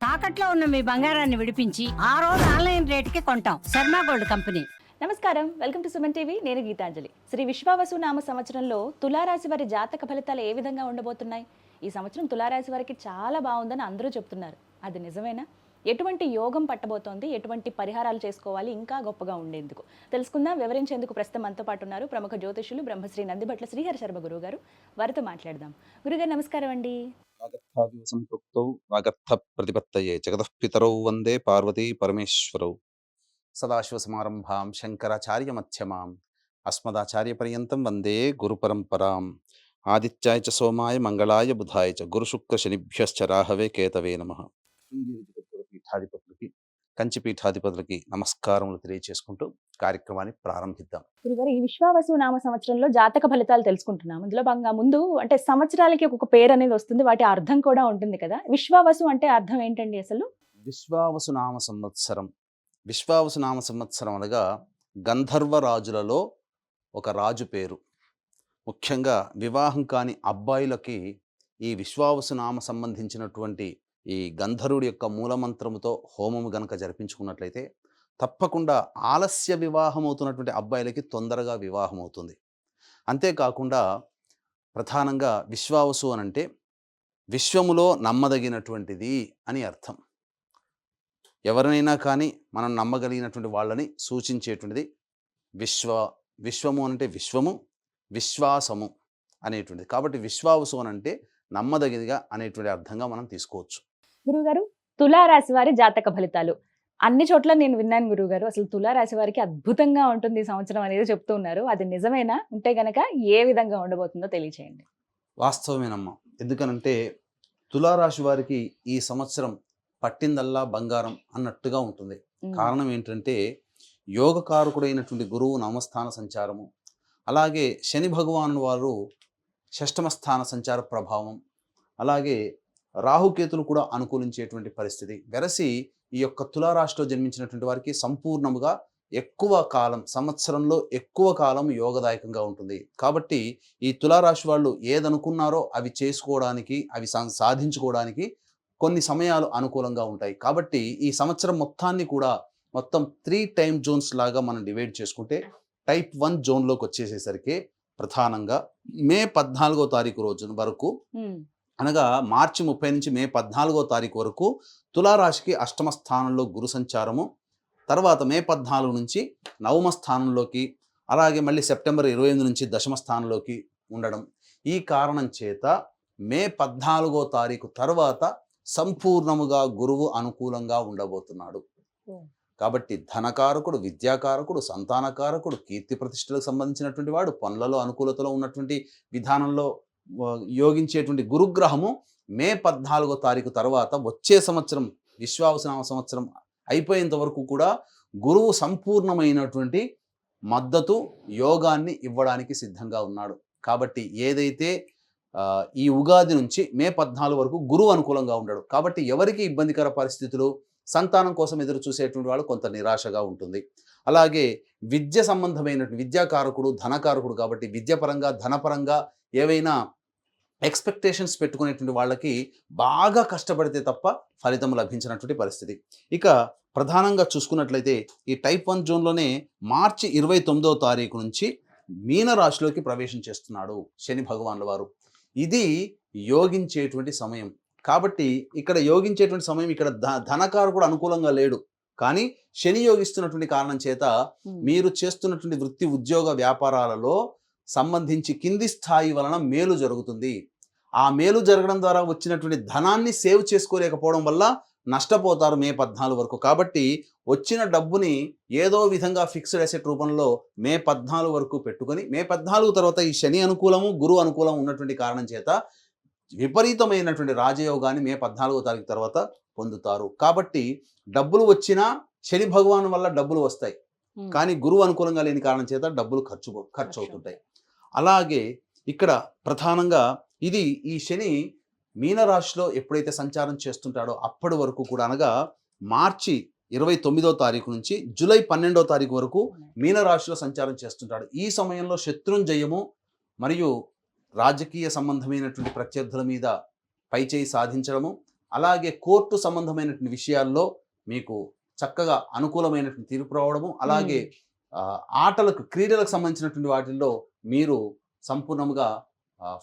తాకట్లో ఉన్న మీ బంగారాన్ని విడిపించి ఆ రోజు ఆన్లైన్ రేటుకి కొంటాం. Sharma gold company. నమస్కారం, వెల్కమ్ టు సుమన్ టీవీ. నేను గీతాంజలి. శ్రీ విశ్వావసు నామ సంవత్సరంలో తులారాశి వారి జాతక ఫలితాలు ఏ విధంగా ఉండబోతున్నాయి? ఈ సంవత్సరం తులారాశి వారికి చాలా బాగుందని అందరూ చెప్తున్నారు. అది నిజమేనా? ఎటువంటి యోగం పట్టబోతోంది? ఎటువంటి పరిహారాలు చేసుకోవాలి ఇంకా గొప్పగా ఉండేందుకు? తెలుసుకుందాం. వివరించేందుకు ప్రస్తుతం మనతో పాటు ఉన్నారు ప్రముఖ జ్యోతిషులు బ్రహ్మశ్రీ నందిబట్ల శ్రీహరి శర్మ గురువు గారు. వారితో మాట్లాడదాం. గురుగారు నమస్కారం అండి. సంపృక్తౌ వాగర్థ ప్రతిపత్తయే జగతఃపితరౌ వందే పార్వతీ పరమేశ్వరౌ సదాశివసమారంభాం శంకరాచార్యమధ్యమాం అస్మదాచార్యపర్యంతం వందే గురుపరంపరాం ఆదిత్యాయ చ సోమాయ మంగళాయ బుధాయ చ గురుశుక్రశనిభ్యశ్చ రాహవే కేతవే నమః. శృంగేరి జగద్గురు పీఠాధిపతులకి కంచి పీఠాధిపతులకి నమస్కారములు తెలియజేసుకుంటూ కార్యక్రమాన్ని ప్రారంభిద్దాం. గురుగారు, ఈ విశ్వావసు నామ సంవత్సరంలో జాతక ఫలితాలు తెలుసుకుంటున్నాం. ఇందులో భాగంగా ముందు అంటే సంవత్సరాలకి ఒక పేరు అనేది వస్తుంది, వాటి అర్థం కూడా ఉంటుంది కదా. విశ్వావసు అంటే అర్థం ఏంటండి అసలు? విశ్వావసు నామ సంవత్సరం, విశ్వావసు నామ సంవత్సరం అనగా గంధర్వ రాజులలో ఒక రాజు పేరు. ముఖ్యంగా వివాహం కాని అబ్బాయిలకి ఈ విశ్వావసు నామ సంబంధించినటువంటి ఈ గంధర్వుడి యొక్క మూలమంత్రముతో హోమము గనక జరిపించుకున్నట్లయితే తప్పకుండా ఆలస్య వివాహం అవుతున్నటువంటి అబ్బాయిలకి తొందరగా వివాహం అవుతుంది. అంతేకాకుండా ప్రధానంగా విశ్వావసు అనంటే విశ్వములో నమ్మదగినటువంటిది అని అర్థం. ఎవరినైనా కానీ మనం నమ్మగలిగినటువంటి వాళ్ళని సూచించేటువంటిది విశ్వము అంటే విశ్వము, విశ్వాసము అనేటువంటిది. కాబట్టి విశ్వావసు అనంటే నమ్మదగినదిగా అనేటువంటి అర్థంగా మనం తీసుకోవచ్చు. గురుగారు, తులారాశి వారి జాతక ఫలితాలు అన్ని చోట్ల నేను విన్నాను గురుగారు. అసలు తులారాశి వారికి అద్భుతంగా ఉంటుంది ఈ సంవత్సరం అనేది చెప్తూ ఉన్నారు. అది నిజమేనా? ఉంటే గనక ఏ విధంగా ఉండబోతుందో తెలియచేయండి. వాస్తవమేనమ్మా. ఎందుకనంటే తులారాశి వారికి ఈ సంవత్సరం పట్టిందల్లా బంగారం అన్నట్టుగా ఉంటుంది. కారణం ఏంటంటే యోగకారకుడైనటువంటి గురువు నవమస్థాన సంచారము, అలాగే శని భగవాను వారు షష్టమ స్థాన సంచార ప్రభావం, అలాగే రాహుకేతులు కూడా అనుకూలించేటువంటి పరిస్థితి వెరసి ఈ యొక్క తులారాశిలో జన్మించినటువంటి వారికి సంపూర్ణముగా ఎక్కువ కాలం, సంవత్సరంలో ఎక్కువ కాలం యోగదాయకంగా ఉంటుంది. కాబట్టి ఈ తులారాశి వాళ్ళు ఏదనుకున్నారో అవి చేసుకోవడానికి, అవి సాధించుకోవడానికి కొన్ని సమయాలు అనుకూలంగా ఉంటాయి. కాబట్టి ఈ సంవత్సరం మొత్తాన్ని కూడా మొత్తం 3 టైమ్ జోన్స్ లాగా మనం డివైడ్ చేసుకుంటే టైప్ 1 జోన్లోకి వచ్చేసేసరికి ప్రధానంగా మే 14వ తారీఖు రోజు వరకు, అనగా మార్చి 30 నుంచి మే 14వ తారీఖు వరకు తులారాశికి అష్టమ స్థానంలో గురు సంచారము, తర్వాత మే 14 నుంచి నవమ స్థానంలోకి, అలాగే మళ్ళీ సెప్టెంబర్ 28 నుంచి దశమ స్థానంలోకి ఉండడం. ఈ కారణం చేత మే 14వ తారీఖు తర్వాత సంపూర్ణముగా గురువు అనుకూలంగా ఉండబోతున్నాడు. కాబట్టి ధనకారకుడు, విద్యాకారకుడు, సంతానకారకుడు, కీర్తి ప్రతిష్టలకు సంబంధించినటువంటి వాడు, పనులలో అనుకూలతలో ఉన్నటువంటి విధానంలో యోగించేటువంటి గురుగ్రహము మే 14వ తారీఖు తర్వాత వచ్చే సంవత్సరం విశ్వావసునామ సంవత్సరం అయిపోయేంత వరకు కూడా గురువు సంపూర్ణమైనటువంటి మద్దతు, యోగాన్ని ఇవ్వడానికి సిద్ధంగా ఉన్నాడు. కాబట్టి ఏదైతే ఈ ఉగాది నుంచి మే 14 వరకు గురువు అనుకూలంగా ఉన్నాడు. కాబట్టి ఎవరికి ఇబ్బందికర పరిస్థితులు, సంతానం కోసం ఎదురు చూసేటువంటి వాళ్ళు కొంత నిరాశగా ఉంటుంది. అలాగే విద్య సంబంధమైనటువంటి విద్యాకారకుడు, ధనకారకుడు కాబట్టి విద్యపరంగా, ధనపరంగా ఏవైనా ఎక్స్పెక్టేషన్స్ పెట్టుకునేటువంటి వాళ్ళకి బాగా కష్టపడితే తప్ప ఫలితం లభించినటువంటి పరిస్థితి. ఇక ప్రధానంగా చూసుకున్నట్లయితే ఈ టైప్ 1 జోన్లోనే మార్చి 29వ తారీఖు నుంచి మీనరాశిలోకి ప్రవేశం చేస్తున్నాడు శని భగవానుల వారు. ఇది యోగించేటువంటి సమయం. కాబట్టి ఇక్కడ యోగించేటువంటి సమయం, ఇక్కడ ధనకారకుడు అనుకూలంగా లేడు, కానీ శని యోగిస్తున్నటువంటి కారణం చేత మీరు చేస్తున్నటువంటి వృత్తి, ఉద్యోగ, వ్యాపారాలలో సంబంధించి కింది స్థాయి వలన మేలు జరుగుతుంది. ఆ మేలు జరగడం ద్వారా వచ్చినటువంటి ధనాన్ని సేవ్ చేసుకోలేకపోవడం వల్ల నష్టపోతారు మే 14 వరకు. కాబట్టి వచ్చిన డబ్బుని ఏదో విధంగా ఫిక్స్డ్ అసెట్ రూపంలో మే 14 వరకు పెట్టుకొని, మే 14 తర్వాత ఈ శని అనుకూలము, గురు అనుకూలం ఉన్నటువంటి కారణం చేత విపరీతమైనటువంటి రాజయోగాన్ని మే 14వ తారీఖు తర్వాత పొందుతారు. కాబట్టి డబ్బులు వచ్చినా శని భగవాన్ వల్ల డబ్బులు వస్తాయి, కానీ గురువు అనుకూలంగా లేని కారణం చేత డబ్బులు ఖర్చు అవుతుంటాయి. అలాగే ఇక్కడ ప్రధానంగా ఇది ఈ శని మీనరాశిలో ఎప్పుడైతే సంచారం చేస్తుంటాడో అప్పటి వరకు కూడా, అనగా మార్చి 29వ తారీఖు నుంచి జూలై 12వ తారీఖు వరకు మీనరాశిలో సంచారం చేస్తుంటాడు. ఈ సమయంలో శత్రుంజయము మరియు రాజకీయ సంబంధమైనటువంటి ప్రత్యర్థుల మీద పైచేయి సాధించడము, అలాగే కోర్టు సంబంధమైనటువంటి విషయాల్లో మీకు చక్కగా అనుకూలమైనటువంటి తీర్పు రావడము, అలాగే క్రీడలకు సంబంధించినటువంటి వాటిల్లో మీరు సంపూర్ణంగా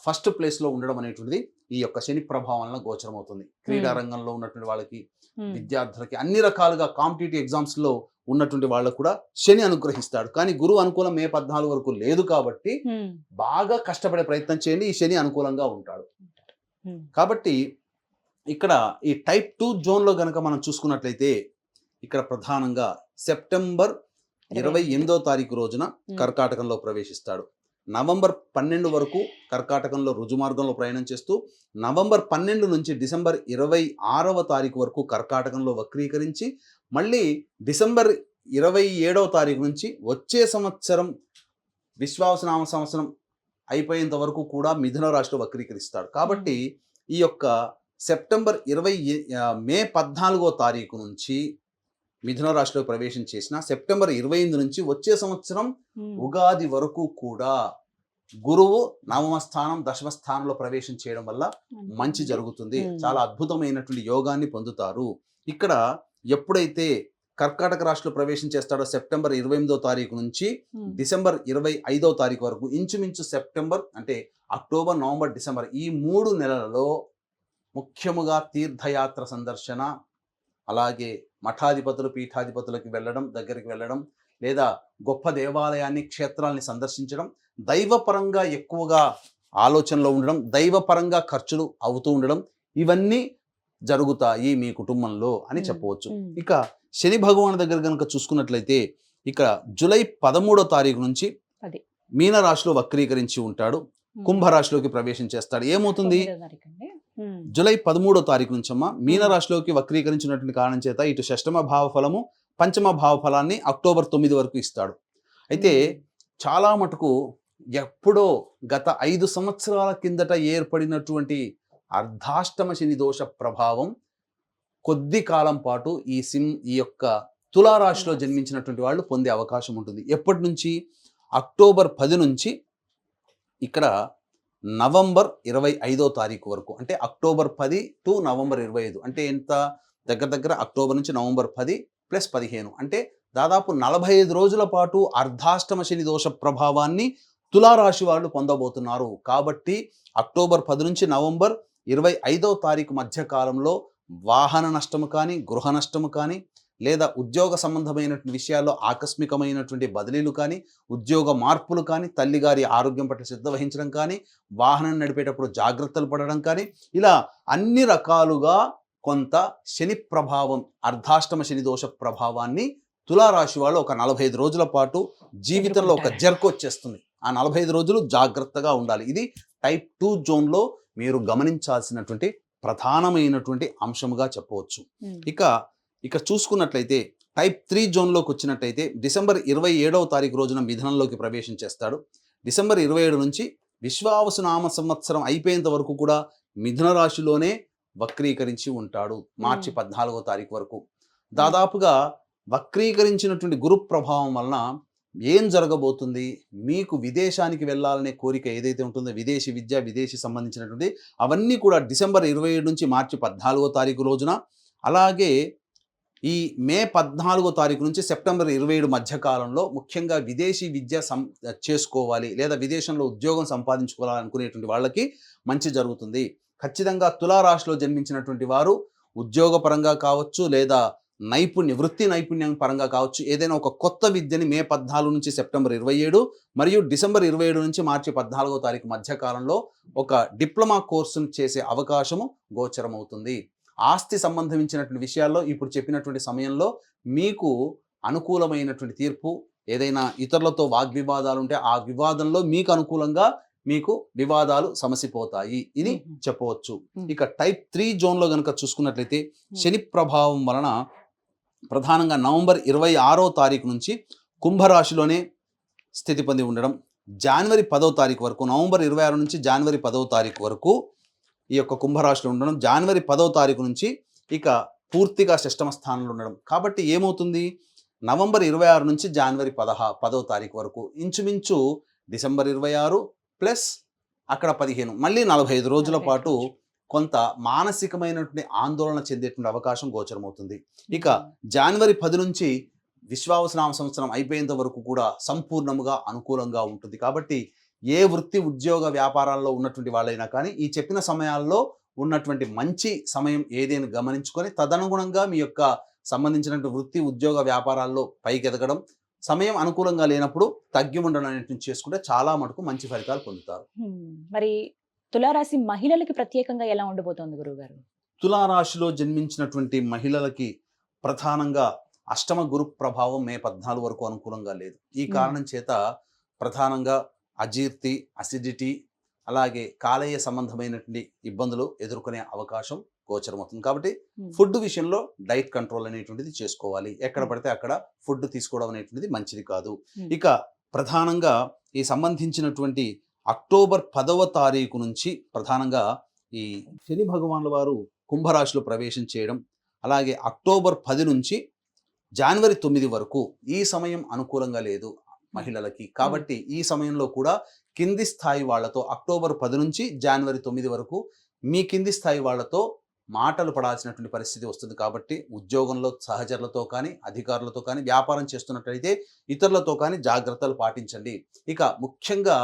ఫస్ట్ ప్లేస్లో ఉండడం అనేటువంటిది ఈ యొక్క శని ప్రభావం వలన గోచరం అవుతుంది. క్రీడా రంగంలో ఉన్నటువంటి వాళ్ళకి, విద్యార్థులకి, అన్ని రకాలుగా కాంపిటేటివ్ ఎగ్జామ్స్లో ఉన్నటువంటి వాళ్ళకు కూడా శని అనుగ్రహిస్తాడు. కానీ గురువు అనుకూలం మే 14 వరకు లేదు కాబట్టి బాగా కష్టపడే ప్రయత్నం చేయండి, ఈ శని అనుకూలంగా ఉంటాడు. కాబట్టి ఇక్కడ ఈ టైప్ 2 జోన్లో గనక మనం చూసుకున్నట్లయితే ఇక్కడ ప్రధానంగా సెప్టెంబర్ 28వ తారీఖు రోజున కర్కాటకంలో ప్రవేశిస్తాడు. నవంబర్ 12 వరకు కర్కాటకంలో రుజుమార్గంలో ప్రయాణం చేస్తూ నవంబర్ 12 నుంచి డిసెంబర్ 26వ తారీఖు వరకు కర్కాటకంలో వక్రీకరించి మళ్ళీ డిసెంబర్ 27వ తారీఖు నుంచి వచ్చే సంవత్సరం విశ్వావసునామ సంవత్సరం అయిపోయేంత వరకు కూడా మిథున రాశిలో వక్రీకరిస్తాడు. కాబట్టి ఈ యొక్క మే 14వ తారీఖు నుంచి మిథున రాశిలో ప్రవేశం చేసిన సెప్టెంబర్ 28 నుంచి వచ్చే సంవత్సరం ఉగాది వరకు కూడా గురువు నవమ స్థానం, దశమ స్థానంలో ప్రవేశం చేయడం వల్ల మంచి జరుగుతుంది. చాలా అద్భుతమైనటువంటి యోగాన్ని పొందుతారు. ఇక్కడ ఎప్పుడైతే కర్కాటక రాశిలో ప్రవేశం చేస్తాడో సెప్టెంబర్ 28వ తారీఖు నుంచి డిసెంబర్ 25వ తారీఖు వరకు, ఇంచుమించు సెప్టెంబర్ అంటే అక్టోబర్, నవంబర్, డిసెంబర్ ఈ 3 నెలలలో ముఖ్యముగా తీర్థయాత్ర సందర్శన, అలాగే మఠాధిపతులు, పీఠాధిపతులకి వెళ్ళడం, దగ్గరికి వెళ్ళడం, లేదా గొప్ప దేవాలయాన్ని, క్షేత్రాలని సందర్శించడం, దైవపరంగా ఎక్కువగా ఆలోచనలో ఉండడం, దైవపరంగా ఖర్చులు అవుతూ ఉండడం, ఇవన్నీ జరుగుతాయి మీ కుటుంబంలో అని చెప్పవచ్చు. ఇక శని భగవాన్ దగ్గర కనుక చూసుకున్నట్లయితే ఇక్కడ జూలై 13వ తారీఖు నుంచి మీనరాశిలో వక్రీకరించి ఉంటాడు, కుంభరాశిలోకి ప్రవేశం చేస్తాడు. ఏమవుతుంది? జూలై 13వ తారీఖు నుంచి మీనరాశిలోకి వక్రీకరించినటువంటి కారణం చేత ఇటు షష్టమ భావ ఫలము, పంచమ భావ ఫలాన్ని అక్టోబర్ 9 వరకు ఇస్తాడు. అయితే చాలా మటుకు ఎప్పుడో గత 5 సంవత్సరాల కిందట ఏర్పడినటువంటి అర్ధాష్టమ శని దోష ప్రభావం కొద్ది కాలం పాటు ఈ యొక్క తులారాశిలో జన్మించినటువంటి వాళ్ళు పొందే అవకాశం ఉంటుంది. ఎప్పటి నుంచి? అక్టోబర్ 10 నుంచి ఇక్కడ నవంబర్ 25వ తారీఖు వరకు, అంటే అక్టోబర్ 10 టు నవంబర్ 25, అంటే ఎంత దగ్గర అక్టోబర్ నుంచి నవంబర్ 10 ప్లస్ 15, అంటే దాదాపు 45 రోజుల పాటు అర్ధాష్టమ శని దోష ప్రభావాన్ని తులారాశి వాళ్ళు పొందబోతున్నారు. కాబట్టి అక్టోబర్ 10 నుంచి నవంబర్ 25వ తారీఖు మధ్య కాలంలో వాహన నష్టము కానీ, గృహ నష్టము కానీ, లేదా ఉద్యోగ సంబంధమైనటువంటి విషయాల్లో ఆకస్మికమైనటువంటి బదిలీలు కానీ, ఉద్యోగ మార్పులు కానీ, తల్లిగారి ఆరోగ్యం పట్ల శ్రద్ధ వహించడం కానీ, వాహనం నడిపేటప్పుడు జాగ్రత్తలు పడడం కానీ, ఇలా అన్ని రకాలుగా కొంత శని ప్రభావం, అర్ధాష్టమ శని దోష ప్రభావాన్ని తులారాశి వాళ్ళు ఒక 45 రోజుల పాటు జీవితంలో ఒక జర్క్ వచ్చేస్తుంది. ఆ 45 రోజులు జాగ్రత్తగా ఉండాలి. ఇది టైప్ 2 జోన్లో మీరు గమనించాల్సినటువంటి ప్రధానమైనటువంటి అంశముగా చెప్పవచ్చు. ఇక చూసుకున్నట్లయితే టైప్ 3 జోన్లోకి వచ్చినట్లయితే డిసెంబర్ 27వ తారీఖు రోజున మిథునంలోకి ప్రవేశం చేస్తాడు. డిసెంబర్ 27 నుంచి విశ్వావసునామ సంవత్సరం అయిపోయేంత వరకు కూడా మిథున రాశిలోనే వక్రీకరించి ఉంటాడు. మార్చి 14వ తారీఖు వరకు దాదాపుగా వక్రీకరించినటువంటి గురు ప్రభావం వలన ఏం జరగబోతుంది? మీకు విదేశానికి వెళ్ళాలనే కోరిక ఏదైతే ఉంటుందో, విదేశీ విద్య, విదేశీ సంబంధించినటువంటి అవన్నీ కూడా డిసెంబర్ 27 నుంచి మార్చి 14వ తారీఖు రోజున, అలాగే ఈ మే 14వ తారీఖు నుంచి సెప్టెంబర్ 27 మధ్య కాలంలో ముఖ్యంగా విదేశీ విద్య చేసుకోవాలి లేదా విదేశంలో ఉద్యోగం సంపాదించుకోవాలనుకునేటువంటి వాళ్ళకి మంచి జరుగుతుంది. ఖచ్చితంగా తులారాశిలో జన్మించినటువంటి వారు ఉద్యోగపరంగా కావచ్చు, లేదా వృత్తి నైపుణ్యం పరంగా కావచ్చు, ఏదైనా ఒక కొత్త విద్యని మే 14 నుంచి సెప్టెంబర్ 27 మరియు డిసెంబర్ 27 నుంచి మార్చి 14వ తారీఖు మధ్య కాలంలో ఒక డిప్లొమా కోర్సును చేసే అవకాశము గోచరమవుతుంది. ఆస్తి సంబంధించినటువంటి విషయాల్లో ఇప్పుడు చెప్పినటువంటి సమయంలో మీకు అనుకూలమైనటువంటి తీర్పు, ఏదైనా ఇతరులతో వాగ్వివాదాలు ఉంటే ఆ వివాదంలో మీకు అనుకూలంగా మీకు వివాదాలు సమసిపోతాయి. ఇది చెప్పవచ్చు. ఇక టైప్ 3 జోన్లో కనుక చూసుకున్నట్లయితే శని ప్రభావం వలన ప్రధానంగా నవంబర్ 26వ తారీఖు నుంచి కుంభరాశిలోనే స్థితి పొంది ఉండడం, జనవరి 10వ తారీఖు వరకు, నవంబర్ 26 నుంచి జనవరి 10వ తారీఖు వరకు ఈ యొక్క కుంభరాశిలో ఉండడం, జనవరి 10వ తారీఖు నుంచి ఇక పూర్తిగా షష్టమ స్థానంలో ఉండడం. కాబట్టి ఏమవుతుంది? నవంబర్ 26 నుంచి జనవరి 10వ తారీఖు వరకు ఇంచుమించు డిసెంబర్ 26 ప్లస్ అక్కడ 15, మళ్ళీ 45 రోజుల పాటు కొంత మానసికమైనటువంటి ఆందోళన చెందేటువంటి అవకాశం గోచరమవుతుంది. ఇక జనవరి 10 నుంచి విశ్వావసునామ సంవత్సరం అయిపోయేంత వరకు కూడా సంపూర్ణముగా అనుకూలంగా ఉంటుంది. కాబట్టి ఏ వృత్తి ఉద్యోగ వ్యాపారాల్లో ఉన్నటువంటి వాళ్ళైనా కానీ ఈ చెప్పిన సమయాల్లో ఉన్నటువంటి మంచి సమయం ఏదైనా గమనించుకొని తదనుగుణంగా మీ యొక్క సంబంధించినటువంటి వృత్తి ఉద్యోగ వ్యాపారాల్లో పైకి ఎదగడం, సమయం అనుకూలంగా లేనప్పుడు తగ్గి ఉండడం అనేటువంటి చేసుకుంటే చాలా మటుకు మంచి ఫలితాలు పొందుతారు. మరి తులారాశి మహిళలకి ప్రత్యేకంగా ఎలా ఉండబోతోంది గురువుగారు? తులారాశిలో జన్మించినటువంటి మహిళలకి ప్రధానంగా అష్టమ గురు ప్రభావం మే 14 వరకు అనుకూలంగా లేదు. ఈ కారణం చేత ప్రధానంగా అజీర్తి, అసిడిటీ, అలాగే కాలేయ సంబంధమైనటువంటి ఇబ్బందులు ఎదుర్కొనే అవకాశం గోచరమవుతుంది. కాబట్టి ఫుడ్ విషయంలో డైట్ కంట్రోల్ అనేటువంటిది చేసుకోవాలి. ఎక్కడ పడితే అక్కడ ఫుడ్ తీసుకోవడం అనేటువంటిది మంచిది కాదు. ఇక ప్రధానంగా ఈ సంబంధించినటువంటి అక్టోబర్ 10వ తారీఖు నుంచి ప్రధానంగా ఈ శని భగవానుల వారు కుంభరాశిలో ప్రవేశం చేయడం, అలాగే అక్టోబర్ 10 నుంచి జనవరి 9 వరకు ఈ సమయం అనుకూలంగా లేదు మహిళలకి. కాబట్టి ఈ సమయంలో కూడా కింది స్థాయి వాళ్లతో అక్టోబర్ 10 నుంచి జనవరి 9 వరకు మీ కింది స్థాయి వాళ్లతో మాటలు పడాల్సినటువంటి పరిస్థితి వస్తుంది. కాబట్టి ఉద్యోగంలో సహచరులతో కానీ, అధికారులతో కానీ, వ్యాపారం చేస్తున్నట్లయితే ఇతరులతో కానీ జాగ్రత్తలు పాటించండి. ఇక ముఖ్యంగా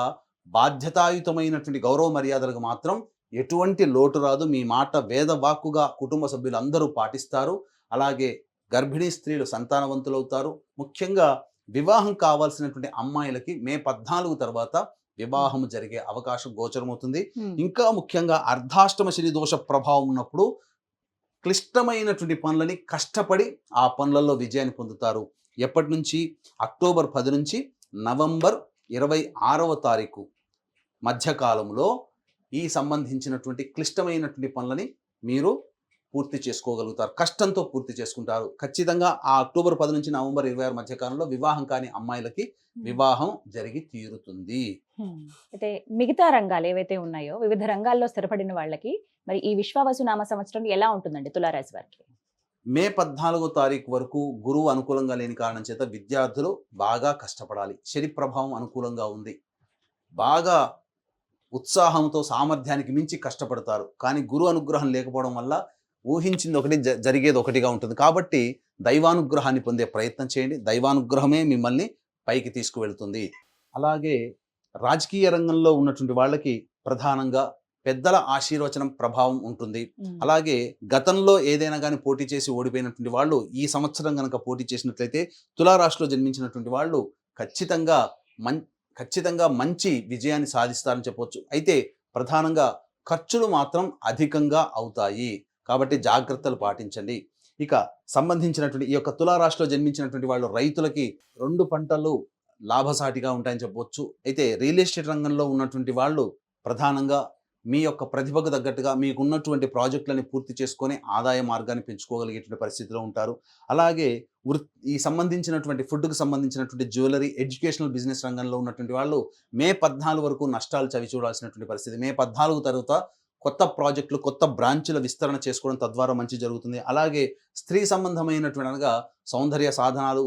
బాధ్యతాయుతమైనటువంటి గౌరవ మర్యాదలకు మాత్రం ఎటువంటి లోటు రాదు. మీ మాట వేదవాక్కుగా కుటుంబ సభ్యులు అందరూ పాటిస్తారు. అలాగే గర్భిణీ స్త్రీలు సంతానవంతులవుతారు. ముఖ్యంగా వివాహం కావాల్సినటువంటి అమ్మాయిలకి మే 14 తర్వాత వివాహం జరిగే అవకాశం గోచరమవుతుంది. ఇంకా ముఖ్యంగా అర్ధాష్టమ శని దోష ప్రభావం ఉన్నప్పుడు క్లిష్టమైనటువంటి పనులని కష్టపడి ఆ పనులలో విజయాన్ని పొందుతారు. ఎప్పటి నుంచి? అక్టోబర్ 10 నుంచి నవంబర్ 26వ తారీఖు మధ్యకాలంలో ఈ సంబంధించినటువంటి క్లిష్టమైనటువంటి పనులని మీరు పూర్తి చేసుకోగలుగుతారు. కష్టంతో పూర్తి చేసుకుంటారు. ఖచ్చితంగా ఆ అక్టోబర్ 10 నుంచి నవంబర్ 26 మధ్యకాలంలో వివాహం కాని అమ్మాయిలకి వివాహం జరిగి తీరుతుంది. అయితే మిగతా రంగాలు ఏవైతే ఉన్నాయో వివిధ రంగాల్లో స్థిరపడిన వాళ్ళకి మరి ఈ విశ్వావసు నామ సంవత్సరం ఎలా ఉంటుందండి తులారాశి వారికి? మే 14వ తారీఖు వరకు గురువు అనుకూలంగా లేని కారణం చేత విద్యార్థులు బాగా కష్టపడాలి. శని ప్రభావం అనుకూలంగా ఉంది. బాగా ఉత్సాహంతో సామర్థ్యానికి మించి కష్టపడతారు. కానీ గురు అనుగ్రహం లేకపోవడం వల్ల ఊహించింది ఒకటి జరిగేది ఒకటిగా ఉంటుంది. కాబట్టి దైవానుగ్రహాన్ని పొందే ప్రయత్నం చేయండి. దైవానుగ్రహమే మిమ్మల్ని పైకి తీసుకువెళ్తుంది. అలాగే రాజకీయ రంగంలో ఉన్నటువంటి వాళ్ళకి ప్రధానంగా పెద్దల ఆశీర్వచనం ప్రభావం ఉంటుంది. అలాగే గతంలో ఏదైనా కానీ పోటీ చేసి ఓడిపోయినటువంటి వాళ్ళు ఈ సంవత్సరం కనుక పోటీ చేసినట్లయితే తులారాశిలో జన్మించినటువంటి వాళ్ళు ఖచ్చితంగా మంచి విజయాన్ని సాధిస్తారని చెప్పవచ్చు. అయితే ప్రధానంగా ఖర్చులు మాత్రం అధికంగా అవుతాయి. కాబట్టి జాగ్రత్తలు పాటించండి. ఇక సంబంధించినటువంటి ఈ యొక్క తులారాశిలో జన్మించినటువంటి వాళ్ళు రైతులకి 2 పంటలు లాభసాటిగా ఉంటాయని చెప్పవచ్చు. అయితే రియల్ ఎస్టేట్ రంగంలో ఉన్నటువంటి వాళ్ళు ప్రధానంగా మీ యొక్క ప్రతిభకు తగ్గట్టుగా మీకున్నటువంటి ప్రాజెక్టులని పూర్తి చేసుకొని ఆదాయ మార్గాన్ని పెంచుకోగలిగేటువంటి పరిస్థితిలో ఉంటారు. అలాగే ఈ సంబంధించినటువంటి ఫుడ్కు సంబంధించినటువంటి జ్యువెలరీ, ఎడ్యుకేషనల్ బిజినెస్ రంగంలో ఉన్నటువంటి వాళ్ళు మే 14 వరకు నష్టాలు చవి చూడాల్సినటువంటి పరిస్థితి. మే 14 తర్వాత కొత్త ప్రాజెక్టులు, కొత్త బ్రాంచ్ల విస్తరణ చేసుకోవడం తద్వారా మంచి జరుగుతుంది. అలాగే స్త్రీ సంబంధమైనటువంటి అనగా సౌందర్య సాధనాలు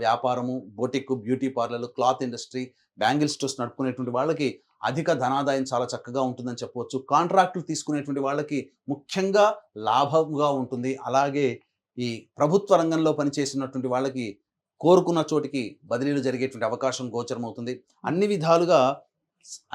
వ్యాపారము, బొటిక్, బ్యూటీ పార్లర్లు, క్లాత్ ఇండస్ట్రీ, బ్యాంగిల్ స్టోర్స్ నడుపుకునేటువంటి వాళ్ళకి అధిక ధనాదాయం చాలా చక్కగా ఉంటుందని చెప్పవచ్చు. కాంట్రాక్టులు తీసుకునేటువంటి వాళ్ళకి ముఖ్యంగా లాభంగా ఉంటుంది. అలాగే ఈ ప్రభుత్వ రంగంలో పనిచేసినటువంటి వాళ్ళకి కోరుకున్న చోటికి బదిలీలు జరిగేటువంటి అవకాశం గోచరమవుతుంది. అన్ని విధాలుగా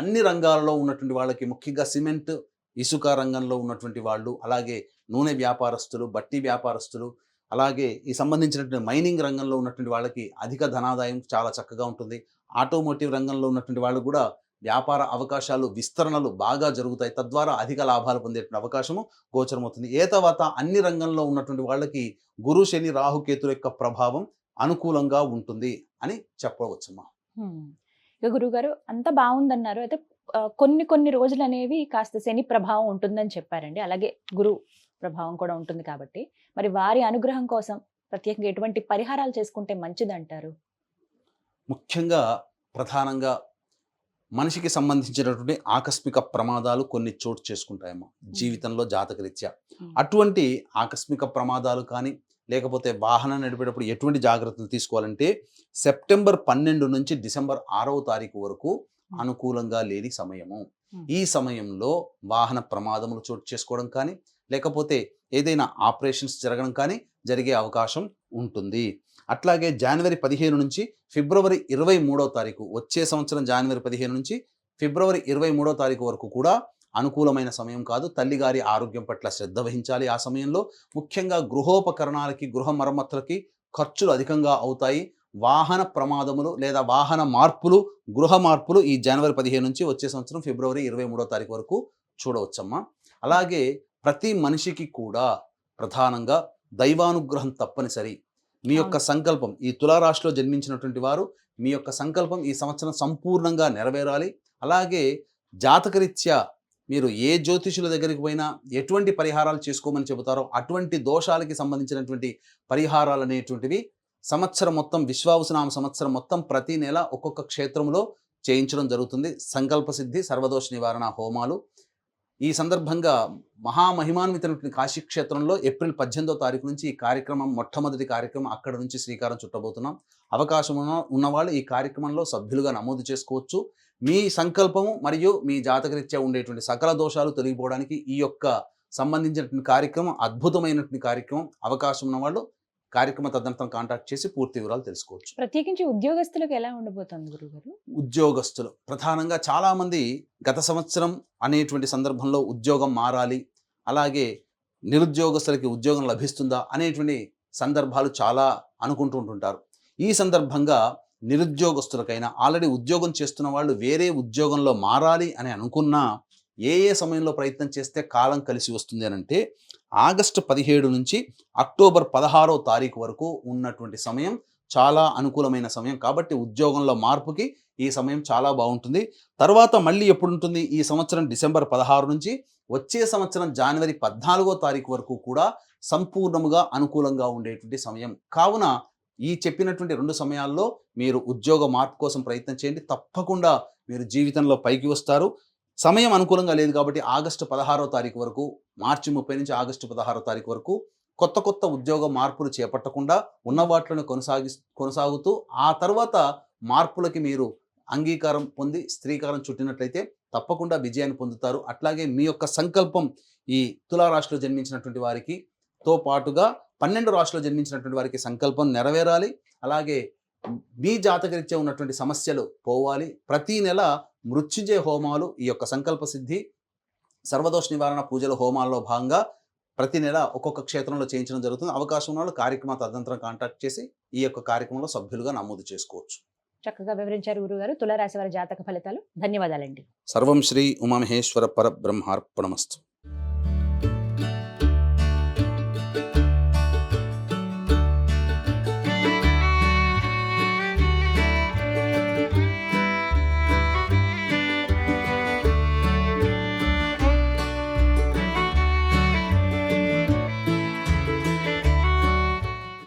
అన్ని రంగాలలో ఉన్నటువంటి వాళ్ళకి ముఖ్యంగా సిమెంట్, ఇసుక రంగంలో ఉన్నటువంటి వాళ్ళు, అలాగే నూనె వ్యాపారస్తులు, బట్టి వ్యాపారస్తులు, అలాగే ఈ సంబంధించినటువంటి మైనింగ్ రంగంలో ఉన్నటువంటి వాళ్ళకి అధిక ధనాదాయం చాలా చక్కగా ఉంటుంది. ఆటోమోటివ్ రంగంలో ఉన్నటువంటి వాళ్ళు కూడా వ్యాపార అవకాశాలు, విస్తరణలు బాగా జరుగుతాయి. తద్వారా అధిక లాభాలు పొందేటువంటి అవకాశము గోచరమవుతుంది. తర్వాత అన్ని రంగంలో ఉన్నటువంటి వాళ్ళకి గురు, శని, రాహుకేతుల యొక్క ప్రభావం అనుకూలంగా ఉంటుంది అని చెప్పవచ్చమ్మా. ఇక గురుగారు అంత బాగుందన్నారు. అయితే కొన్ని రోజులు అనేవి కాస్త శని ప్రభావం ఉంటుందని చెప్పారండి. అలాగే గురు ప్రభావం కూడా ఉంటుంది. కాబట్టి మరి వారి అనుగ్రహం కోసం ప్రత్యేకంగా ఎటువంటి పరిహారాలు చేసుకుంటే మంచిదంటారు? ముఖ్యంగా ప్రధానంగా మనిషికి సంబంధించినటువంటి ఆకస్మిక ప్రమాదాలు కొన్ని చోటు చేసుకుంటాయమ్మా జీవితంలో జాతకరీత్యా. అటువంటి ఆకస్మిక ప్రమాదాలు కానీ లేకపోతే వాహనం నడిపేటప్పుడు ఎటువంటి జాగ్రత్తలు తీసుకోవాలంటే సెప్టెంబర్ 12 నుంచి డిసెంబర్ 6వ తారీఖు వరకు అనుకూలంగా లేని సమయము. ఈ సమయంలో వాహన ప్రమాదములు చోటు చేసుకోవడం కానీ, లేకపోతే ఏదైనా ఆపరేషన్స్ జరగడం కానీ జరిగే అవకాశం ఉంటుంది. అట్లాగే జనవరి 15 నుంచి ఫిబ్రవరి 23వ తారీఖు, వచ్చే సంవత్సరం జనవరి 15 నుంచి ఫిబ్రవరి 23వ తారీఖు వరకు కూడా అనుకూలమైన సమయం కాదు. తల్లిగారి ఆరోగ్యం పట్ల శ్రద్ధ వహించాలి. ఆ సమయంలో ముఖ్యంగా గృహోపకరణాలకి, గృహ మరమ్మతులకి ఖర్చులు అధికంగా అవుతాయి. వాహన ప్రమాదములు లేదా వాహన మార్పులు, గృహ మార్పులు ఈ జనవరి 15 నుంచి వచ్చే సంవత్సరం ఫిబ్రవరి 23వ తారీఖు వరకు చూడవచ్చమ్మా. అలాగే ప్రతి మనిషికి కూడా ప్రధానంగా దైవానుగ్రహం తప్పనిసరి. మీ యొక్క సంకల్పం, ఈ తులారాశిలో జన్మించినటువంటి వారు మీ యొక్క సంకల్పం ఈ సంవత్సరం సంపూర్ణంగా నెరవేరాలి. అలాగే జాతకరీత్యా మీరు ఏ జ్యోతిషుల దగ్గరికి పోయినా ఎటువంటి పరిహారాలు చేసుకోమని చెబుతారో అటువంటి దోషాలకి సంబంధించినటువంటి పరిహారాలు అనేటువంటివి సంవత్సరం మొత్తం, విశ్వావసునామ సంవత్సరం మొత్తం ప్రతి నెల ఒక్కొక్క క్షేత్రంలో చేయించడం జరుగుతుంది. సంకల్ప సిద్ధి, సర్వదోష నివారణ హోమాలు. ఈ సందర్భంగా మహామహిమాన్వితమైనటువంటి కాశీ క్షేత్రంలో ఏప్రిల్ 18వ తారీఖు నుంచి ఈ కార్యక్రమం, మొట్టమొదటి కార్యక్రమం అక్కడ నుంచి శ్రీకారం చుట్టబోతున్నాం. అవకాశం ఉన్నవాళ్ళు ఈ కార్యక్రమంలో సభ్యులుగా నమోదు చేసుకోవచ్చు. మీ సంకల్పము మరియు మీ జాతకరీత్యా ఉండేటువంటి సకల దోషాలు తొలగిపోవడానికి ఈ యొక్క సంబంధించినటువంటి కార్యక్రమం అద్భుతమైనటువంటి కార్యక్రమం. అవకాశం ఉన్నవాళ్ళు కార్యక్రమ తదనంతరం కాంటాక్ట్ చేసి పూర్తి వివరాలు తెలుసుకోవచ్చు. ప్రత్యేకించి ఉద్యోగస్తులకు ఎలా ఉండబోతుంది గురుగారు? ఉద్యోగస్తులు ప్రధానంగా చాలామంది గత సంవత్సరం అనేటువంటి సందర్భంలో ఉద్యోగం మారాలి, అలాగే నిరుద్యోగస్తులకి ఉద్యోగం లభిస్తుందా అనేటువంటి సందర్భాలు చాలా అనుకుంటుంటారు. ఈ సందర్భంగా నిరుద్యోగస్తులకైనా, ఆల్రెడీ ఉద్యోగం చేస్తున్న వాళ్ళు వేరే ఉద్యోగంలో మారాలి అని అనుకున్నా ఏ సమయంలో ప్రయత్నం చేస్తే కాలం కలిసి వస్తుంది అని అంటే ఆగస్టు 17 నుంచి అక్టోబర్ 16వ తారీఖు వరకు ఉన్నటువంటి సమయం చాలా అనుకూలమైన సమయం. కాబట్టి ఉద్యోగంలో మార్పుకి ఈ సమయం చాలా బాగుంటుంది. తర్వాత మళ్ళీ ఎప్పుడు ఉంటుంది? ఈ సంవత్సరం డిసెంబర్ 16 నుంచి వచ్చే సంవత్సరం జనవరి 14వ తారీఖు వరకు కూడా సంపూర్ణముగా అనుకూలంగా ఉండేటువంటి సమయం. కావున ఈ చెప్పినటువంటి 2 సమయాల్లో మీరు ఉద్యోగ మార్పు కోసం ప్రయత్నం చేయండి. తప్పకుండా మీరు జీవితంలో పైకి వస్తారు. సమయం అనుకూలంగా లేదు కాబట్టి ఆగస్టు 16వ తారీఖు వరకు, మార్చి 30 నుంచి ఆగస్టు 16వ తారీఖు వరకు కొత్త ఉద్యోగ మార్పులు చేపట్టకుండా ఉన్న వాటిని కొనసాగుతూ ఆ తర్వాత మార్పులకి మీరు అంగీకారం పొంది శ్రీకారం చుట్టినట్లయితే తప్పకుండా విజయాన్ని పొందుతారు. అట్లాగే మీ యొక్క సంకల్పం ఈ తులారాశిలో జన్మించినటువంటి వారికి తో పాటుగా 12 రాశిలో జన్మించినటువంటి వారికి సంకల్పం నెరవేరాలి. అలాగే మీ జాతకరీత్యా ఉన్నటువంటి సమస్యలు పోవాలి. ప్రతి నెల మృత్యుంజయ హోమాలు, ఈ యొక్క సంకల్ప సిద్ధి, సర్వదోష నివారణ పూజల హోమాల్లో భాగంగా ప్రతి నెల ఒక్కొక్క క్షేత్రంలో చేయించడం జరుగుతుంది. అవకాశం ఉన్న వాళ్ళు కార్యక్రమ తదనంతరం కాంటాక్ట్ చేసి ఈ యొక్క కార్యక్రమంలో సభ్యులుగా నమోదు చేసుకోవచ్చు. చక్కగా వివరించారు గురుగారు తులారాశి వారి జాతక ఫలితాలు. ధన్యవాదాలండి. సర్వం శ్రీ ఉమామహేశ్వర పరబ్రహ్మార్పణమస్తు.